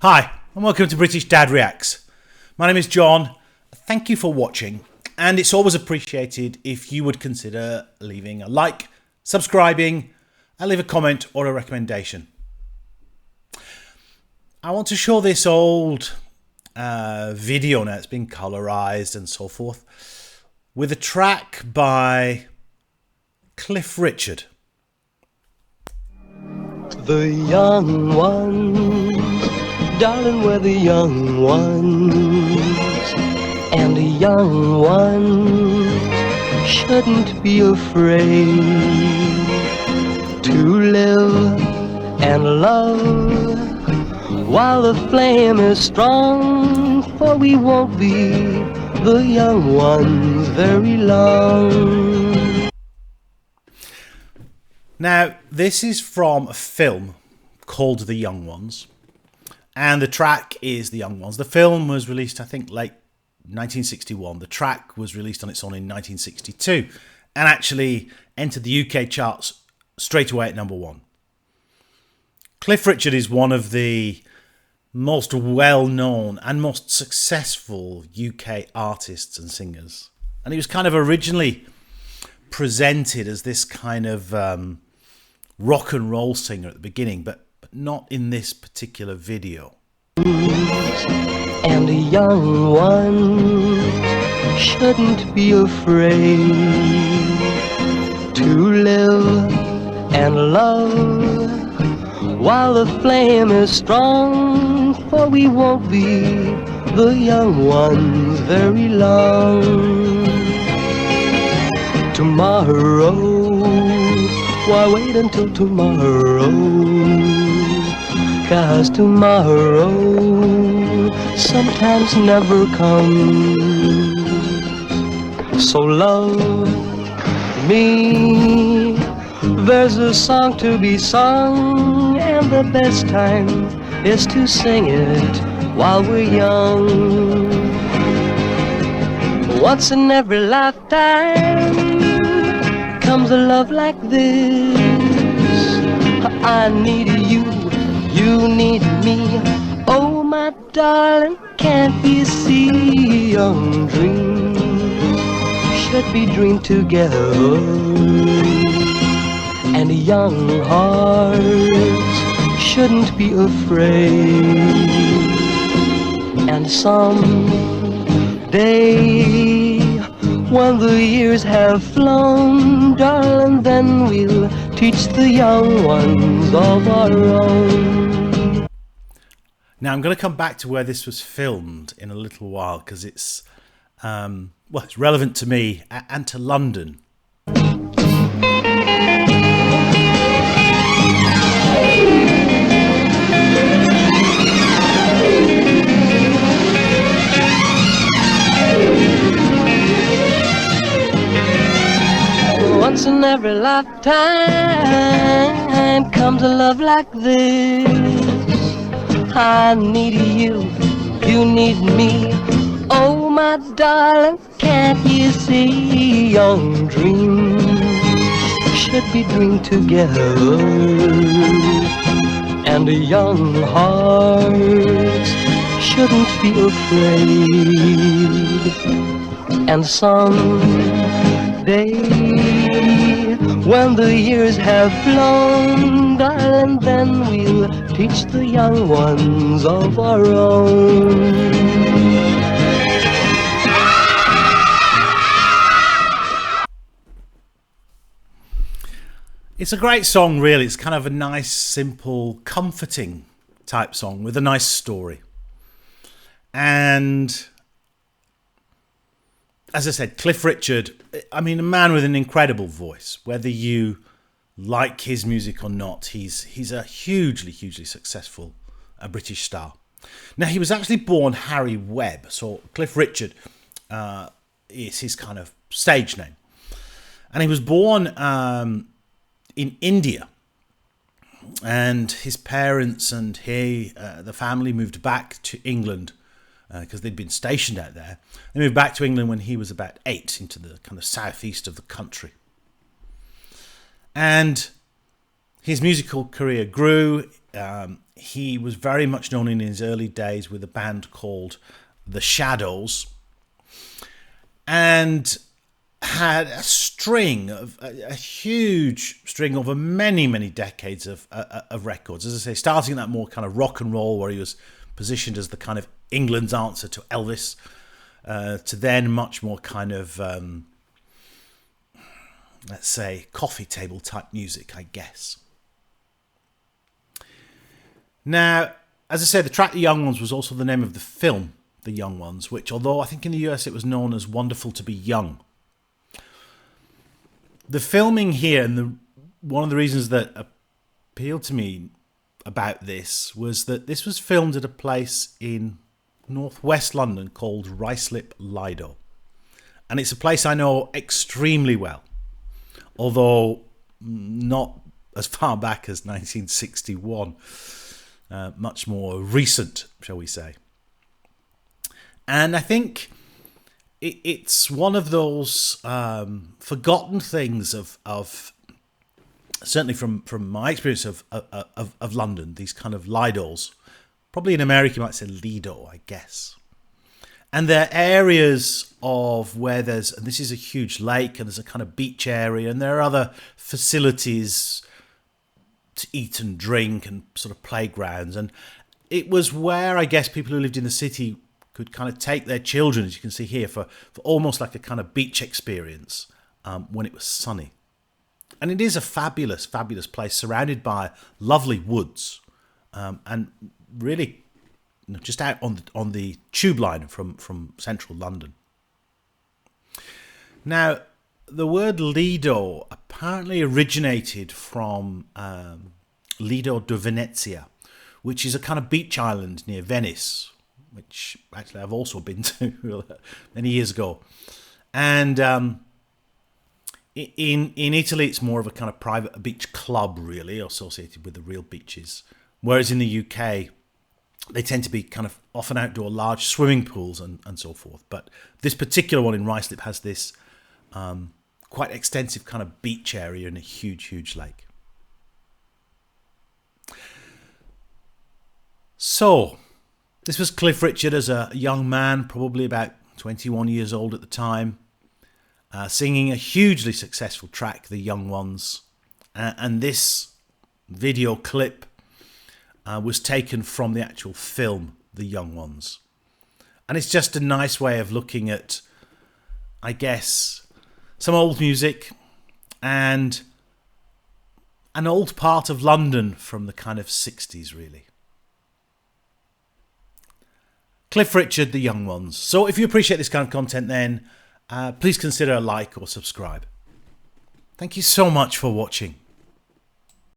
Hi, and welcome to British Dad Reacts. My name is John. Thank you for watching, and it's always appreciated if you would consider leaving a like, subscribing, and leave a comment or a recommendation. I want to show this old video now. It's been colorized and so forth, with a track by Cliff Richard. The young ones, darling, we're the young ones, and the young ones shouldn't be afraid to live and love while the flame is strong, for we won't be the young ones very long. Now, this is from a film called The Young Ones, and the track is The Young Ones. The film was released, I think, late 1961. The track was released on its own in 1962 and actually entered the UK charts straight away at #1. Cliff Richard is one of the most well-known and most successful UK artists and singers. And he was kind of originally presented as this kind of rock and roll singer at the beginning, but not in this particular video. And the young ones shouldn't be afraid to live and love while the flame is strong, for we won't be the young ones very long. Tomorrow, why wait until tomorrow? 'Cause tomorrow sometimes never comes. So love me, there's a song to be sung, and the best time is to sing it while we're young. Once in every lifetime comes a love like this. I need you, you need me. Oh my darling, can't you see young dreams should be dreamed together, and young hearts shouldn't be afraid. And someday, when the years have flown, darling, then we'll teach the young ones of our own. Now, I'm going to come back to where this was filmed in a little while, because it's, well, it's relevant to me and to London. Once in every lifetime comes a love like this. I need you, you need me. Oh my darling, can't you see young dreams should be dreamed together, and the young hearts shouldn't be afraid. And someday, when the years have flown, darling, then we'll teach the young ones of our own. It's a great song, really. It's kind of a nice, simple, comforting type song with a nice story. And as I said, Cliff Richard, I mean, a man with an incredible voice. Whether you like his music or not, he's a hugely successful British star. Now, he was actually born Harry Webb, so Cliff Richard is his kind of stage name. And he was born in India. And his parents and the family moved back to England because they'd been stationed out there. They moved back to England when he was about 8, into the kind of southeast of the country. And his musical career grew. he was very much known in his early days with a band called The Shadows, and had a huge string over many decades of records. As I say, starting at that more kind of rock and roll, where he was positioned as the kind of England's answer to Elvis, to then much more kind of let's say coffee table type music, I guess. Now, as I said, the track The Young Ones was also the name of the film The Young Ones, which, although I think in the US it was known as Wonderful to Be Young. The filming here, and one of the reasons that appealed to me about this, was that this was filmed at a place in northwest London called Ruislip, Lido. And it's a place I know extremely well, although not as far back as 1961, much more recent, shall we say. And I think it's one of those forgotten things of certainly from my experience of London, these kind of Lidos. Probably in America you might say Lido, I guess. And they're areas of where and this is a huge lake, and there's a kind of beach area, and there are other facilities to eat and drink and sort of playgrounds. And it was where, I guess, people who lived in the city could kind of take their children, as you can see here, for almost like a kind of beach experience when it was sunny. And it is a fabulous place, surrounded by lovely woods, and really just out on the tube line from central London. Now, the word Lido apparently originated from Lido de Venezia, which is a kind of beach island near Venice, which actually I've also been to many years ago. And in Italy, it's more of a kind of private beach club, really, associated with the real beaches. Whereas in the UK, they tend to be kind of often outdoor large swimming pools and so forth. But this particular one in Ruislip has this quite extensive kind of beach area and a huge lake. So, this was Cliff Richard as a young man, probably about 21 years old at the time, singing a hugely successful track, The Young Ones. And this video clip was taken from the actual film, The Young Ones. And it's just a nice way of looking at, I guess, some old music and an old part of London from the kind of 60s, really. Cliff Richard, The Young Ones. So if you appreciate this kind of content, then please consider a like or subscribe. Thank you so much for watching.